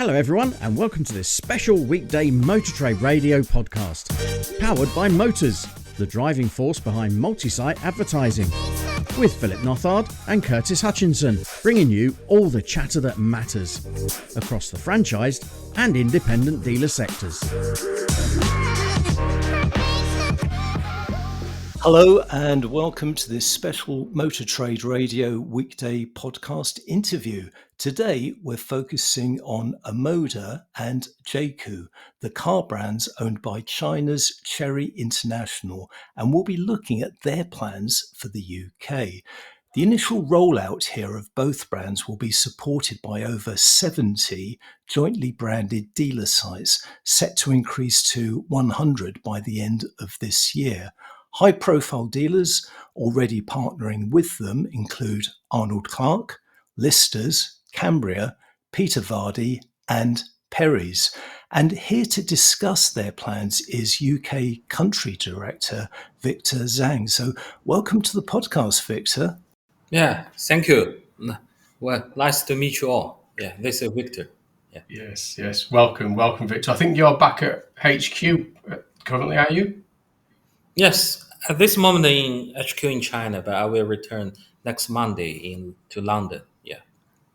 Hello everyone and welcome to this special weekday Motor Trade Radio podcast, powered by Motors, the driving force behind multi-site advertising, with Philip Nothard and Curtis Hutchinson, bringing you all the chatter that matters across the franchised and independent dealer sectors. Hello and welcome to this special Motor Trade Radio weekday podcast interview. Today we're focusing on OMODA and JAECOO, the car brands owned by China's Chery International, and we'll be looking at their plans for the UK. The initial rollout here of both brands will be supported by over 70 jointly branded dealer sites, set to increase to 100 by the end of this year. High-profile dealers already partnering with them include Arnold Clark, Listers, Cambria, Peter Vardy and Perry's. And here to discuss their plans is UK Country Director Victor Zhang. So welcome to the podcast, Victor. Yeah, thank you. Well, nice to meet you all. Yeah, this is Victor. Yeah. Yes. Welcome, Victor. I think you're back at HQ currently, are you? Yes, at this moment in HQ in China, but I will return next Monday to London. Yeah.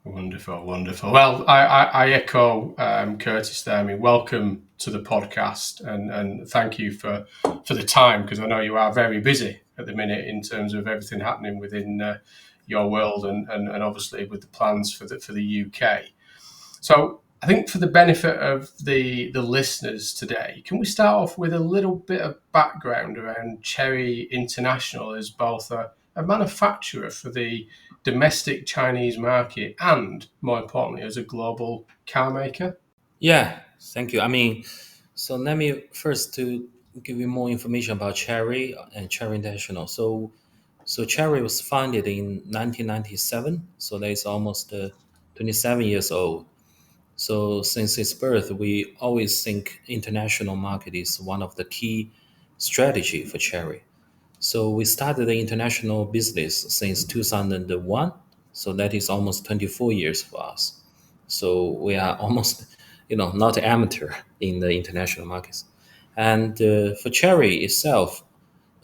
Wonderful. Well, I echo Curtis there. I mean, welcome to the podcast and thank you for the time, because I know you are very busy at the minute in terms of everything happening within your world and obviously with the plans for the UK. So I think for the benefit of the listeners today, can we start off with a little bit of background around Chery International as both a manufacturer for the domestic Chinese market and, more importantly, as a global car maker? Yeah, thank you. So let me first to give you more information about Chery and Chery International. So Chery was founded in 1997, so that is almost 27 years old. So since its birth, we always think international market is one of the key strategy for Chery. So we started the international business since 2001. So that is almost 24 years for us. So we are almost, not amateur in the international markets. And for Chery itself,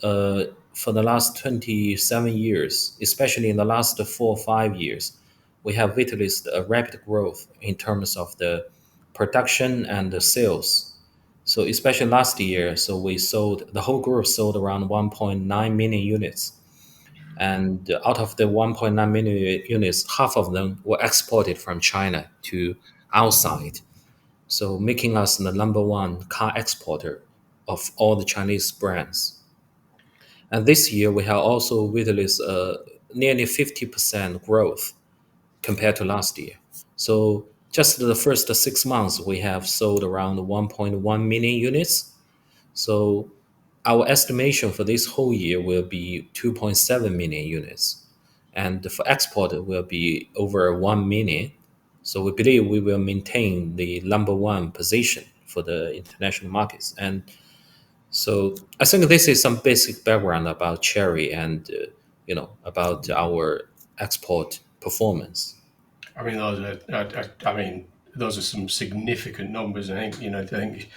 for the last 27 years, especially in the last 4 or 5 years, we have witnessed a rapid growth in terms of the production and the sales. So especially last year, so the whole group sold around 1.9 million units. And out of the 1.9 million units, half of them were exported from China to outside. So making us the number one car exporter of all the Chinese brands. And this year, we have also witnessed nearly 50% growth compared to last year. So just the first 6 months, we have sold around 1.1 million units. So our estimation for this whole year will be 2.7 million units. And for export, it will be over 1 million. So we believe we will maintain the number one position for the international markets. And so I think this is some basic background about Chery and, about our export performance. Those are some significant numbers. I think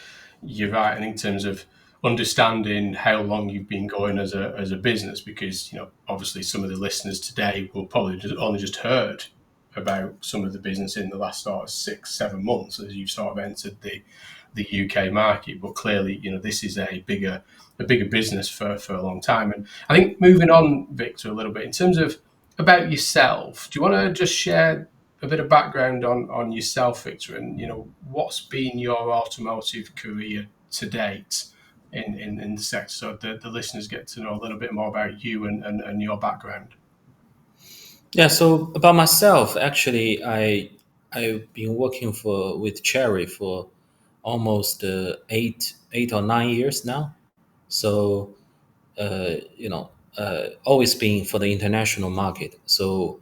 you're right in terms of understanding how long you've been going as a business, because obviously some of the listeners today will probably only just heard about some of the business in the last sort of 6-7 months as you've sort of entered the UK market. But clearly, this is a bigger business for a long time. And I think moving on, Victor, a little bit in terms of about yourself, do you want to just share a bit of background on yourself, Victor, and what's been your automotive career to date in the sector, so the listeners get to know a little bit more about you and your background? Yeah, so about myself, actually, I've been working with Chery for almost 8 or 9 years now. So always been for the international market. So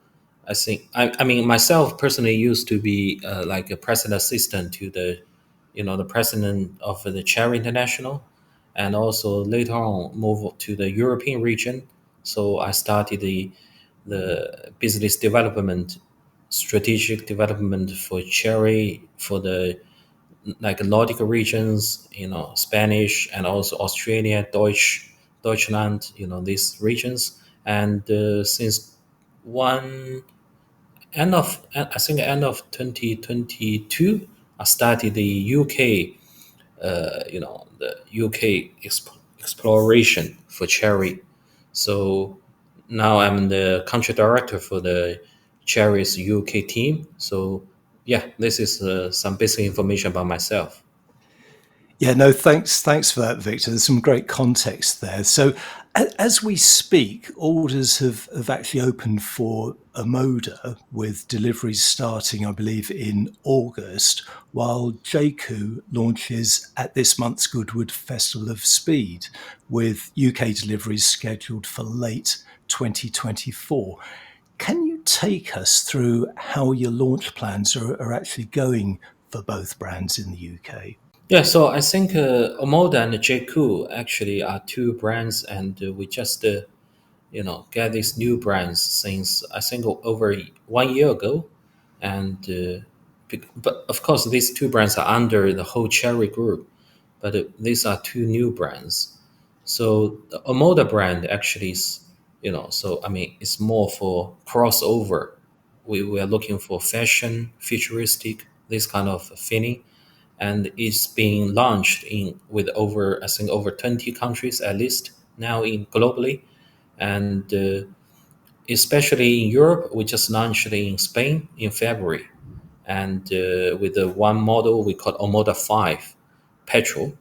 I think myself personally used to be like a president assistant to the president of the Chery International, and also later on moved to the European region. So I started the business development strategic development for Chery for the like Nordic regions, Spanish and also Australia, Deutschland, these regions. And since one I think end of 2022, I started the UK, the UK exploration for Chery. So now I'm the country director for the Chery's UK team. So yeah, this is some basic information about myself. Yeah, no, thanks for that, Victor. There's some great context there. So, as we speak, orders have actually opened for OMODA, with deliveries starting, I believe, in August, while JAECOO launches at this month's Goodwood Festival of Speed, with UK deliveries scheduled for late 2024. Can you take us through how your launch plans are actually going for both brands in the UK? Yeah, so I think Omoda and JAECOO actually are two brands, and we just get these new brands since I think over 1 year ago, and but of course these two brands are under the whole Chery group, but these are two new brands. So the Omoda brand actually is, so I mean it's more for crossover. We are looking for fashion, futuristic, this kind of feeling, and it's being launched in with over I think over 20 countries at least now in globally, and especially in Europe, we just launched in Spain in February, and with the one model we call OMODA 5 petrol,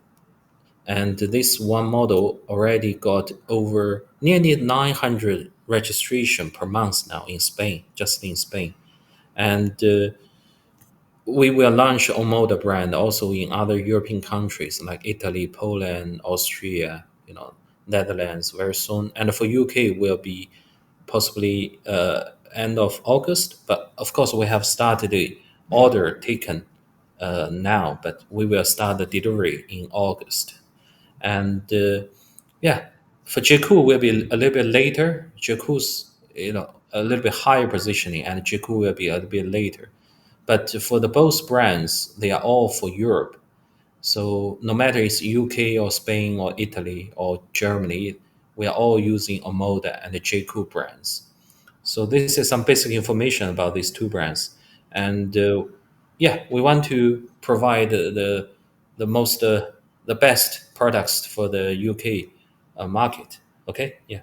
and this one model already got over nearly 900 registration per month now in Spain, just in Spain, and we will launch Omoda brand also in other European countries like Italy, Poland, Austria, Netherlands very soon. And for UK will be possibly end of August. But of course, we have started the order taken now, but we will start the delivery in August. And yeah, for JAECOO will be a little bit later. JAECOO's a little bit higher positioning, and JAECOO will be a little bit later. But for the both brands, they are all for Europe. So no matter it's UK or Spain or Italy or Germany, we are all using Omoda and the JAECOO brands. So this is some basic information about these two brands. And yeah, we want to provide the most the best products for the UK market. Okay, yeah.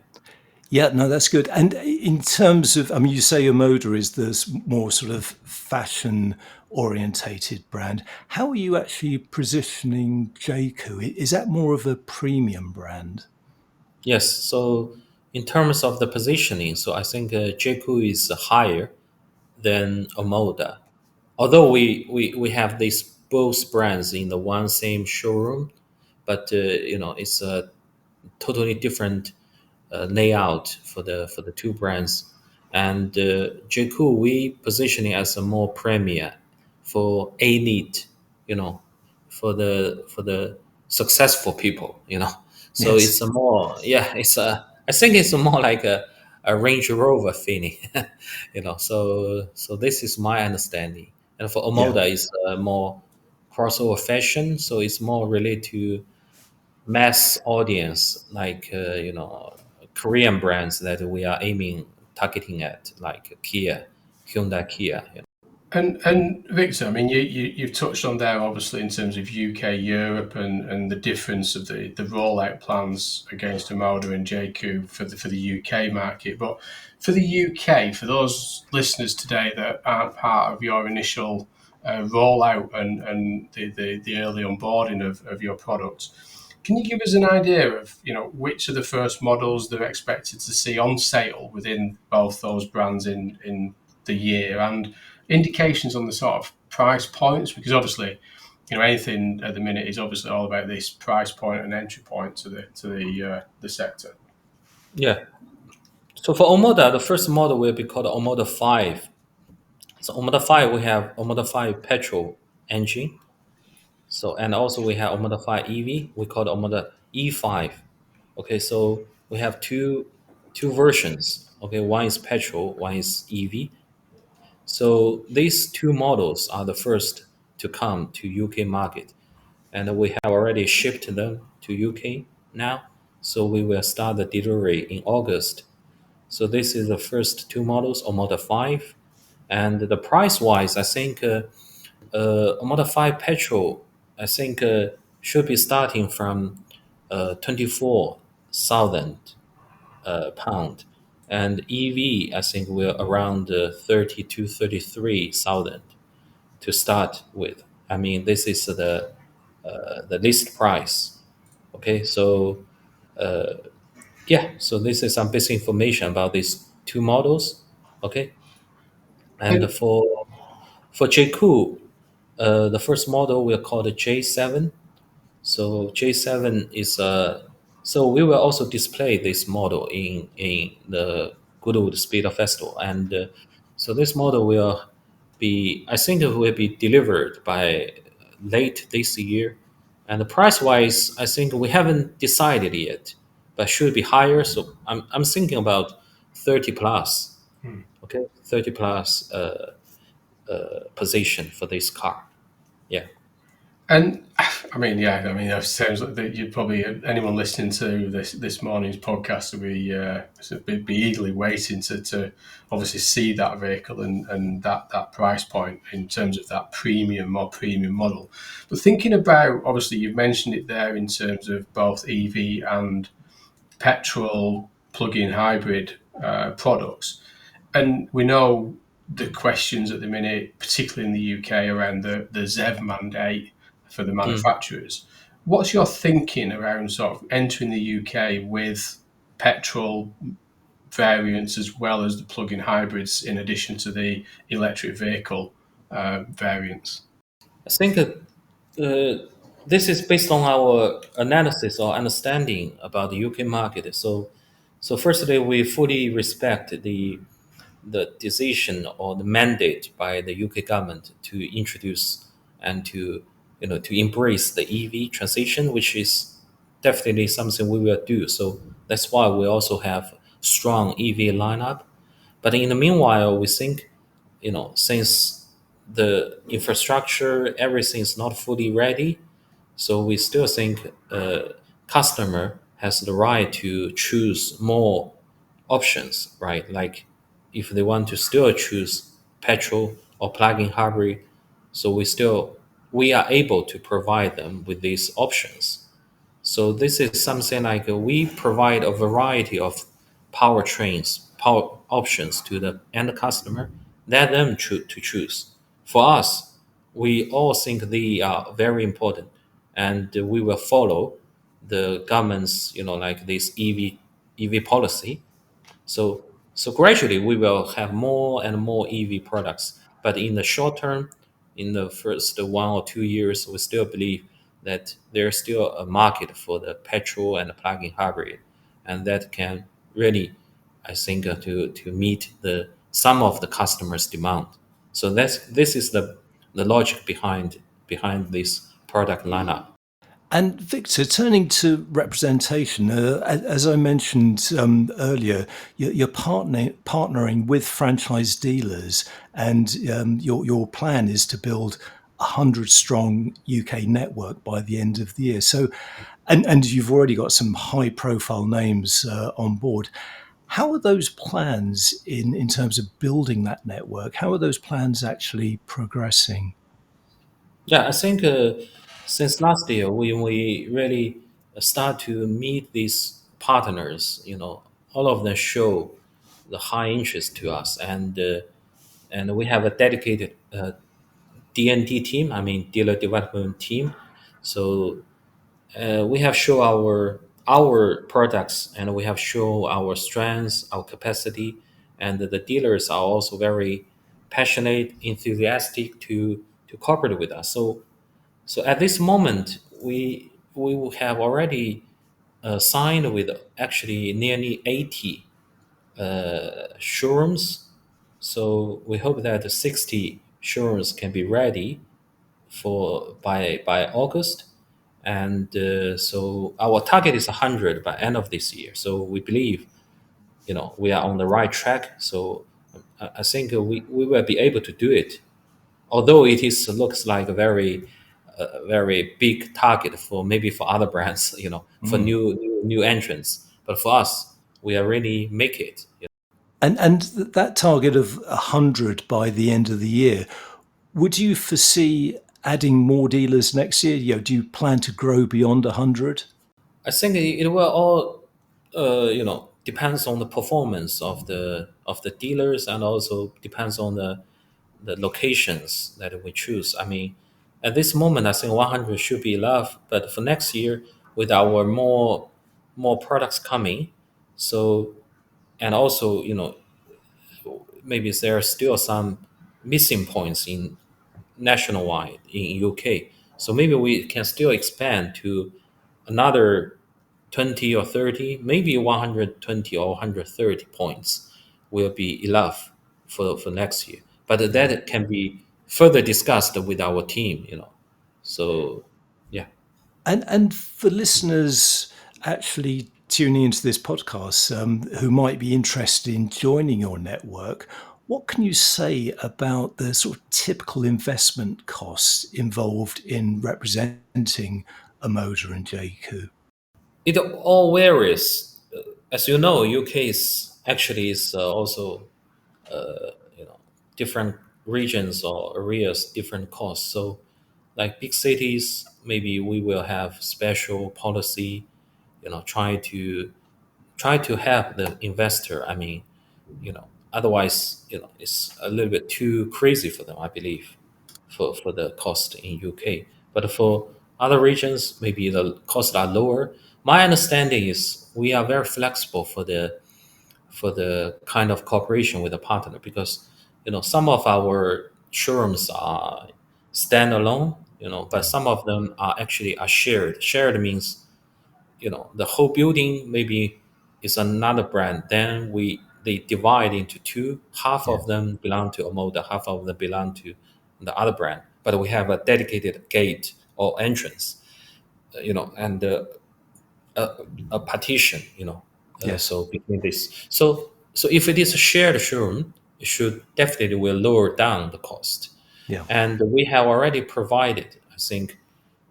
Yeah, no, that's good. And in terms of, I mean, you say Omoda is the more sort of fashion orientated brand. How are you actually positioning JAECOO? Is that more of a premium brand? Yes. So in terms of the positioning, so I think JAECOO is higher than Omoda. Although we have these both brands in the one same showroom, but it's a totally different layout for the two brands. And JAECOO we positioning as a more premier for elite, you know, for the successful people, So Yes. it's a more yeah, it's a I think it's more like a Range Rover feeling, So this is my understanding. And for Yeah. Omoda is more crossover fashion, so it's more related to mass audience, like Korean brands that we are aiming targeting at, like Kia, Hyundai, Kia. And Victor, I mean, you've touched on there obviously in terms of UK, Europe, and the difference of the rollout plans against Omoda and JAECOO for the UK market. But for the UK, for those listeners today that aren't part of your initial rollout and the early onboarding of your products, can you give us an idea of which are the first models they're expected to see on sale within both those brands in the year, and indications on the sort of price points? Because obviously, anything at the minute is obviously all about this price point and entry point to the sector. Yeah. So for Omoda, the first model will be called Omoda 5. So Omoda 5, we have Omoda 5 petrol engine. So and also we have Omoda 5 EV. We call it Omoda E5. Okay, so we have two versions. Okay, one is petrol, one is EV. So these two models are the first to come to UK market, and we have already shipped them to UK now. So we will start the delivery in August. So this is the first two models, OMODA 5, and the price wise, I think OMODA 5 petrol, I think should be starting from 24,000 pound, and EV I think we're around 30 to 33,000 to start with. I mean, this is the list price. Okay, so yeah, so this is some basic information about these two models. Okay, and And for JAECOO, the first model we'll call the J7. So J7 is so we will also display this model in the Goodwood Speed Festival, and so this model will be, I think it will be delivered by late this year. And the price wise, I think we haven't decided yet, but should be higher. So I'm thinking about 30 plus. Okay, 30 plus position for this car. Yeah. And I mean, yeah, I mean, it sounds like that you'd probably anyone listening to this morning's podcast will be eagerly waiting to obviously see that vehicle and that price point in terms of that more premium model. But thinking about, obviously, you've mentioned it there in terms of both EV and petrol plug-in hybrid products. And we know the questions at the minute, particularly in the UK, around the ZEV mandate for the Mm. manufacturers. What's your thinking around sort of entering the UK with petrol variants as well as the plug-in hybrids, in addition to the electric vehicle variants? I think this is based on our analysis or understanding about the UK market. So firstly, we fully respect the decision or the mandate by the UK government to introduce and to embrace the EV transition, which is definitely something we will do. So that's why we also have strong EV lineup. But in the meanwhile, we think, since the infrastructure, everything is not fully ready, so we still think customer has the right to choose more options, right? Like if they want to still choose petrol or plug-in hybrid, so we are able to provide them with these options. So this is something like we provide a variety of power options to the end customer, let them to choose. For us, we all think they are very important, and we will follow the government's, like this EV policy. So, so gradually we will have more and more EV products. But in the short term, in the first 1 or 2 years, we still believe that there's still a market for the petrol and the plug-in hybrid, and that can really, I think, to meet the some of the customers' demand. So this is the logic behind this product lineup. And Victor, turning to representation, as I mentioned earlier, you're partnering with franchise dealers, and your plan is to build a 100-strong UK network by the end of the year. So, and you've already got some high-profile names on board. How are those plans in terms of building that network? How are those plans actually progressing? Yeah, I think since last year, we really start to meet these partners. All of them show the high interest to us, and we have a dedicated DND team. I mean, dealer development team. So we have shown our products, and we have shown our strengths, our capacity, and the dealers are also very passionate, enthusiastic to cooperate with us. So at this moment, we will have already signed with actually nearly 80 showrooms. So we hope that 60 showrooms can be ready for by August, and so our target is 100 by end of this year. So we believe we are on the right track. So I think we will be able to do it. Although it is looks like a very big target for maybe for other brands, for new entrants. But for us, we are really make it. And that target of 100 by the end of the year, would you foresee adding more dealers next year? Do you plan to grow beyond 100? I think it will all, depends on the performance of the dealers, and also depends on the locations that we choose. I mean, at this moment, I think 100 should be enough. But for next year, with our more products coming, so and also maybe there are still some missing points in nationwide in UK. So maybe we can still expand to another 20 or 30, maybe 120 or 130 points will be enough for next year. But that can be further discussed with our team. So, yeah. And for listeners actually tuning into this podcast, who might be interested in joining your network, what can you say about the sort of typical investment costs involved in representing OMODA and JAECOO? It all varies. As you know, UK is also different regions or areas, different costs. So, like big cities, maybe we will have special policy, try to help the investor. I mean, otherwise, it's a little bit too crazy for them, I believe, for the cost in UK. But for other regions, maybe the costs are lower. My understanding is we are very flexible for the kind of cooperation with a partner, because some of our showrooms are standalone, but some of them are actually are shared means the whole building maybe is another brand. Then they divide into two. Half of them belong to Omoda, half of them belong to the other brand. But we have a dedicated gate or entrance, and a partition, Yes. so between this. So if it is a shared showroom, it should definitely will lower down the cost. Yeah. And we have already provided, I think,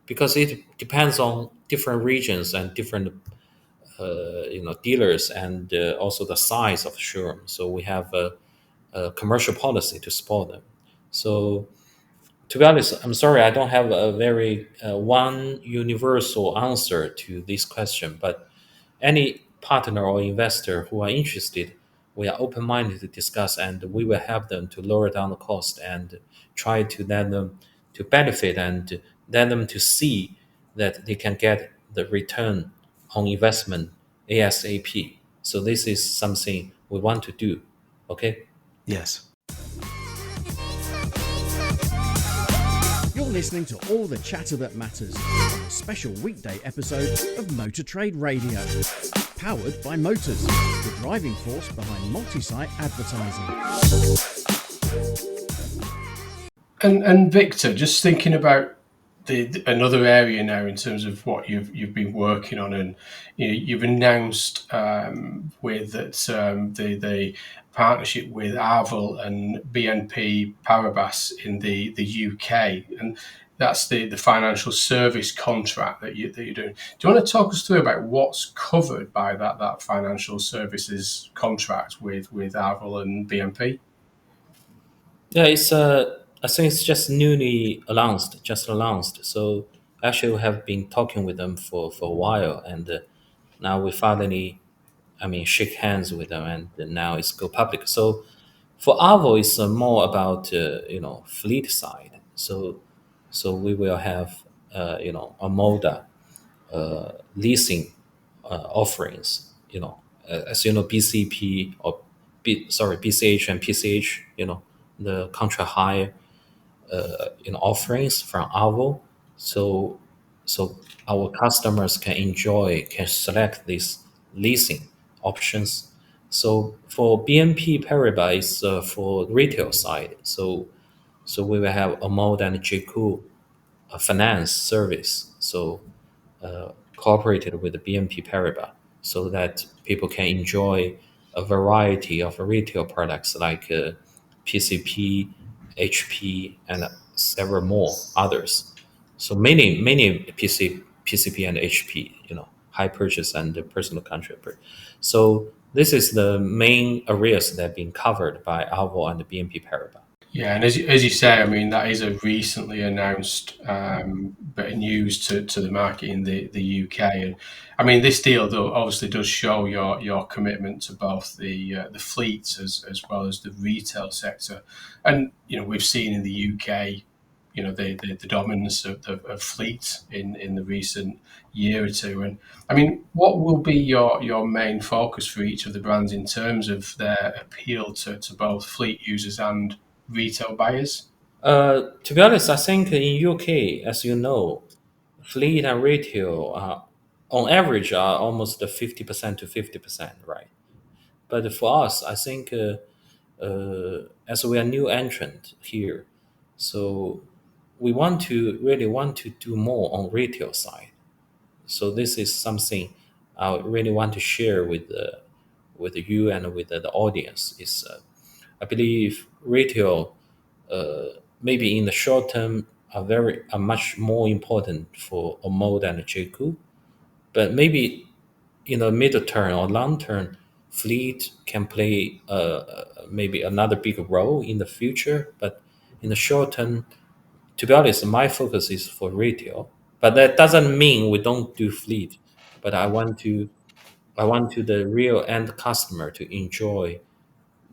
because it depends on different regions and different dealers, and also the size of the showroom. So we have a commercial policy to support them. So to be honest, I'm sorry, I don't have a very one universal answer to this question, but any partner or investor who are interested, we are open-minded to discuss, and we will help them to lower down the cost and try to let them to benefit, and let them to see that they can get the return on investment ASAP. So this is something we want to do. Okay. Yes. You're listening to All the Chatter That Matters on a special weekday episode of Motor Trade Radio. Powered by Motors, the driving force behind multi-site advertising. And Victor, just thinking about another area now in terms of what you've been working on, and you've announced with that the partnership with Arval and BNP Paribas in the UK, and that's the financial service contract that you're doing. Do you want to talk us through about what's covered by that financial services contract with Arval and BNP? Yeah, I think it's just newly announced. So actually, we have been talking with them for a while, and now we finally, I mean, shake hands with them, and now it's go public. So for Avo, it's more about fleet side. So we will have a Moda leasing offerings. As you know, BCP or BCH and PCH. The contract hire offerings from Avo. So our customers can select these leasing options. So for BNP Paribas, it's for retail side. So we will have OMODA and JAECOO finance service. So cooperated with the BNP Paribas, so that people can enjoy a variety of retail products like PCP, HP, and several more others. So many PCP and HP, high purchase and personal contractor. So this is the main areas that have been covered by Alvo and BNP Paribas. Yeah, and as you say, I mean, that is a recently announced bit of news to the market in the UK. And I mean, this deal though obviously does show your commitment to both the fleets as well as the retail sector. And we've seen in the UK, the dominance of fleets in the recent year or two. And I mean, what will be your main focus for each of the brands in terms of their appeal to both fleet users and retail buyers? To be honest, I think in UK, as you know, fleet and retail on average are almost 50% to 50%, right? But for us, I think as we are new entrant here, so we really want to do more on retail side. So this is something I really want to share with you and with the audience. Is I believe retail maybe in the short term are much more important for OMODA and JAECOO, but maybe in the middle term or long term, fleet can play maybe another big role in the future. But in the short term, to be honest, my focus is for retail. But that doesn't mean we don't do fleet. But I want to the real end customer to enjoy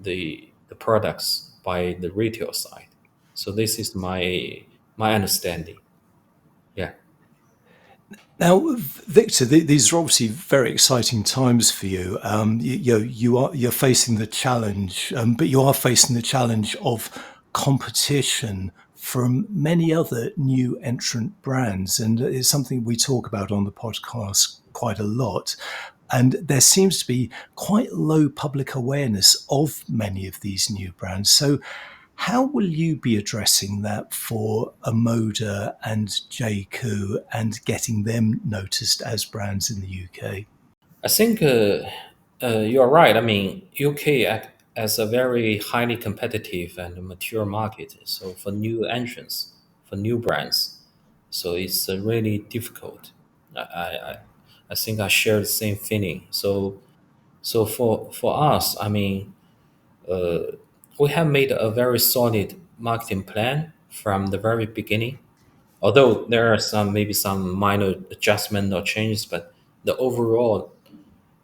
the products by the retail side. So this is my understanding. Yeah. Now, Victor, these are obviously very exciting times for you. You're facing the challenge, but you are facing the challenge of competition from many other new entrant brands, and it's something we talk about on the podcast quite a lot. And there seems to be quite low public awareness of many of these new brands. So, how will you be addressing that for OMODA and JAECOO and getting them noticed as brands in the UK? I think you're right. I mean, UK act as a very highly competitive and mature market. So for new entrants, for new brands, so it's really difficult. I think I share the same feeling. So for us, I mean, we have made a very solid marketing plan from the very beginning. Although there are some minor adjustment or changes, but the overall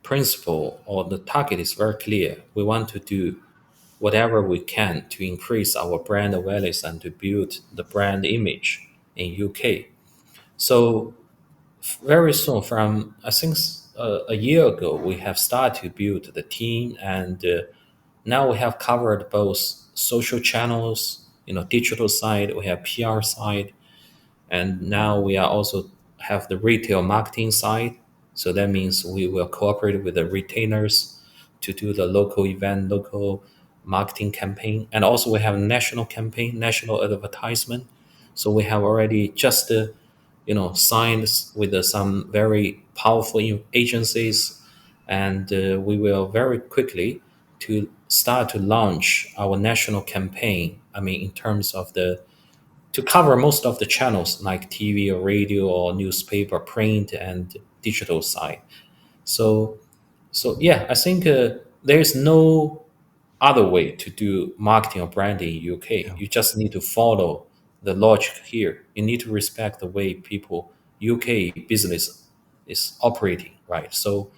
principle or the target is very clear. We want to do whatever we can to increase our brand awareness and to build the brand image in UK. So very soon, from I think a year ago, we have started to build the team, and now we have covered both social channels, digital side, we have PR side, and now we are also have the retail marketing side. So that means we will cooperate with the retailers to do the local event, local marketing campaign, and also we have national campaign, national advertisement. So we have already just signed with some very powerful agencies, and we will very quickly to start to launch our national campaign. I mean, in terms of to cover most of the channels like TV or radio or newspaper, print and digital side. So, so yeah, I think there is no other way to do marketing or branding in UK. You just need to follow the logic here. You need to respect the way people UK business is operating, right? So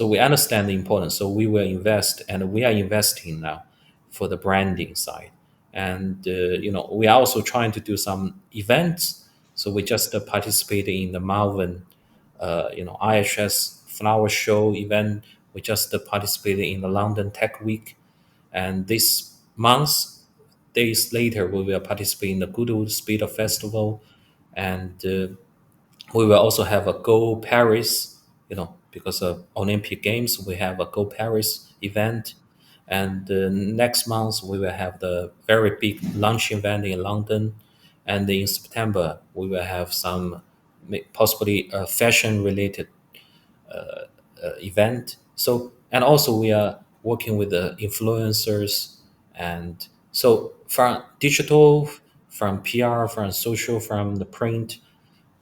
we understand the importance. So we will invest, and we are investing now for the branding side. And we are also trying to do some events. So we just participated in the Malvern, IHS Flower Show event. We just participated in the London Tech Week, and this month, days later, we will participate in the Goodwood Speeder Festival, and we will also have a Go Paris, because of Olympic Games, we have a Go Paris event. And next month, we will have the very big launch event in London. And in September, we will have some possibly fashion related event. So, and also we are working with the influencers. And so from digital, from PR, from social, from the print,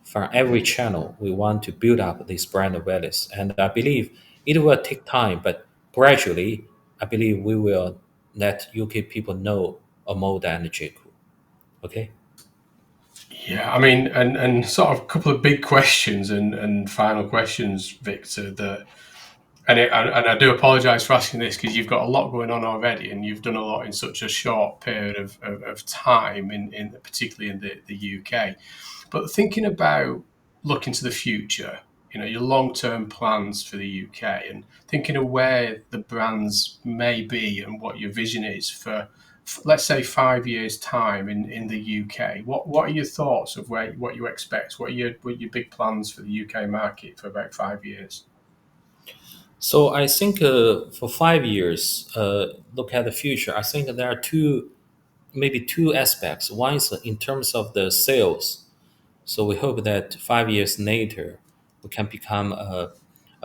from every channel, we want to build up this brand awareness. And I believe it will take time, but gradually, I believe we will let UK people know OMODA and JAECOO. Okay. Yeah, I mean, and sort of a couple of big questions and final questions, Victor. And I do apologise for asking this because you've got a lot going on already, and you've done a lot in such a short period of time, in particularly in the UK. But thinking about looking to the future, your long-term plans for the UK, and thinking of where the brands may be and what your vision is for, let's say, 5 years' time in the UK. What are your thoughts of what you expect? What are your big plans for the UK market for about 5 years? So I think for 5 years, look at the future. I think there are maybe two aspects. One is in terms of the sales. So we hope that 5 years later, we can become a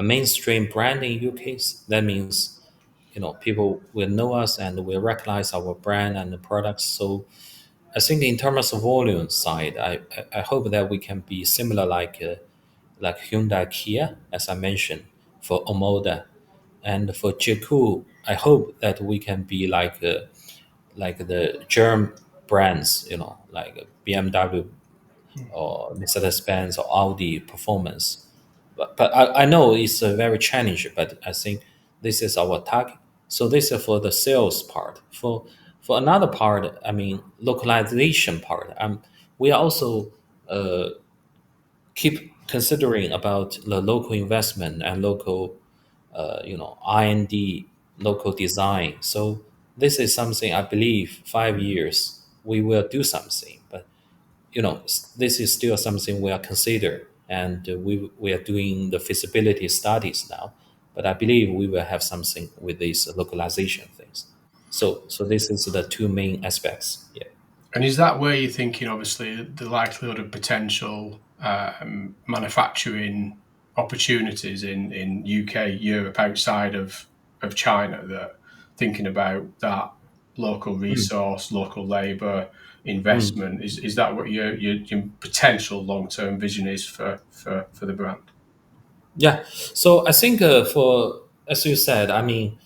mainstream brand in UK. That means, people will know us and will recognize our brand and the products. So I think in terms of volume side, I hope that we can be similar like Hyundai Kia, as I mentioned, for Omoda. And for JAECOO, I hope that we can be like the German brands, like BMW or Mercedes-Benz or Audi performance. But I know it's very challenging, but I think this is our target. So this is for the sales part. For another part, I mean, localization part, we are also keep considering about the local investment and local, R&D, local design. So this is something I believe 5 years we will do something. But this is still something we are consider, and we are doing the feasibility studies now. But I believe we will have something with these localization things. So this is the two main aspects. Yeah. And is that where you're thinking, obviously, the likelihood of potential manufacturing opportunities in UK, Europe, outside of China, that thinking about that local Mm. resource, local labour Mm. investment, is that what your potential long-term vision is for the brand? Yeah. So I think for as you said, I mean,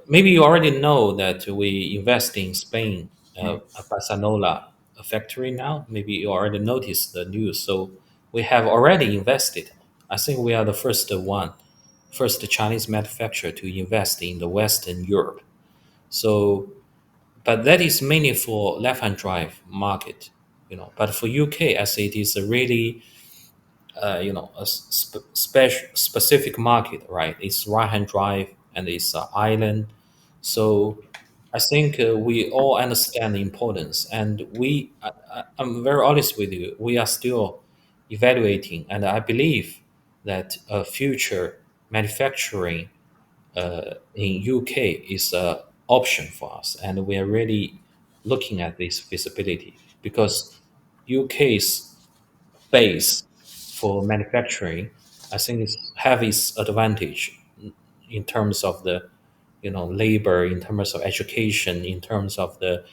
maybe you already know that we invest in Spain, Mm. a Barcelona factory now. Maybe you already noticed the news. So we have already invested. I think we are the first Chinese manufacturer to invest in the Western Europe. So, but that is mainly for left-hand drive market, But for UK, as it is a really a specific market, right? It's right-hand drive and it's island. So I think we all understand the importance, and I'm very honest with you. We are still evaluating, and I believe that future manufacturing in UK is an option for us, and we are really looking at this feasibility because UK's base for manufacturing, I think have its advantage in terms of the labor, in terms of education, in terms of the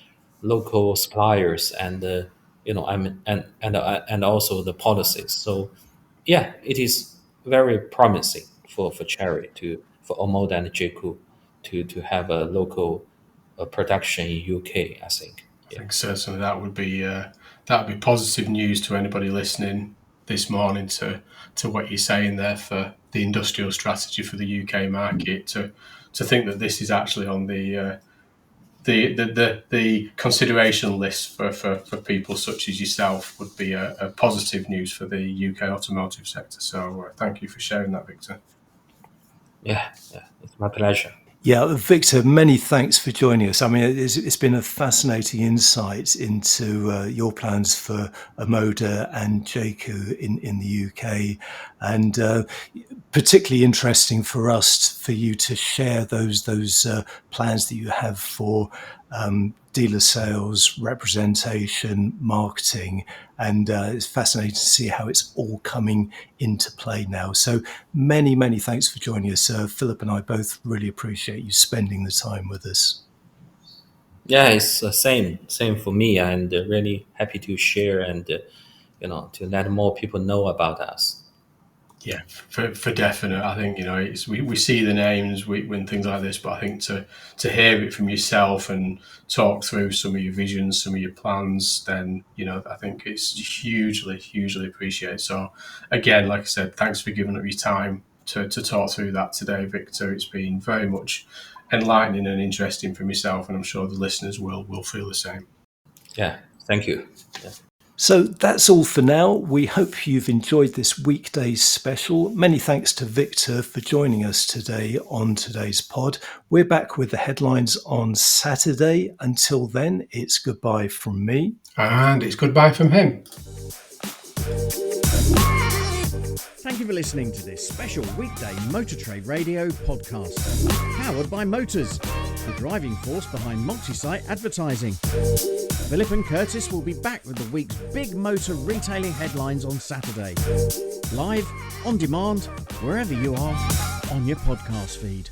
local suppliers, and the I mean, and also the policies. So yeah, it is very promising for Chery for Omoda and JAECOO to have a local production in UK. I think. I Yeah. think certainly that would be positive news to anybody listening this morning to what you're saying there for the industrial strategy for the UK market. To think that this is actually on the consideration list for people such as yourself would be a positive news for the UK automotive sector. So thank you for sharing that, Victor. Yeah, yeah, it's my pleasure. Yeah, Victor, many thanks for joining us. I mean, it's been a fascinating insight into your plans for OMODA and JAECOO in the UK, and particularly interesting for us for you to share those plans that you have for dealer sales, representation, marketing, and it's fascinating to see how it's all coming into play now. So many, many thanks for joining us. Philip and I both really appreciate you spending the time with us. Yeah, it's the same for me, and really happy to share and to let more people know about us. Yeah, for definite. I think we see the names when things like this, but I think to hear it from yourself and talk through some of your visions, some of your plans, then I think it's hugely appreciated. So again, like I said, thanks for giving up your time to talk through that today, Victor. It's been very much enlightening and interesting for myself, and I'm sure the listeners will feel the same. Yeah, thank you. Yeah. So that's all for now. We hope you've enjoyed this weekday's special. Many thanks to Victor for joining us today on today's pod. We're back with the headlines on Saturday. Until then, it's goodbye from me. And it's goodbye from him. Thank you for listening to this special weekday Motor Trade Radio podcast. Powered by Motors, the driving force behind multi-site advertising. Philip and Curtis will be back with the week's big motor retailing headlines on Saturday. Live, on demand, wherever you are, on your podcast feed.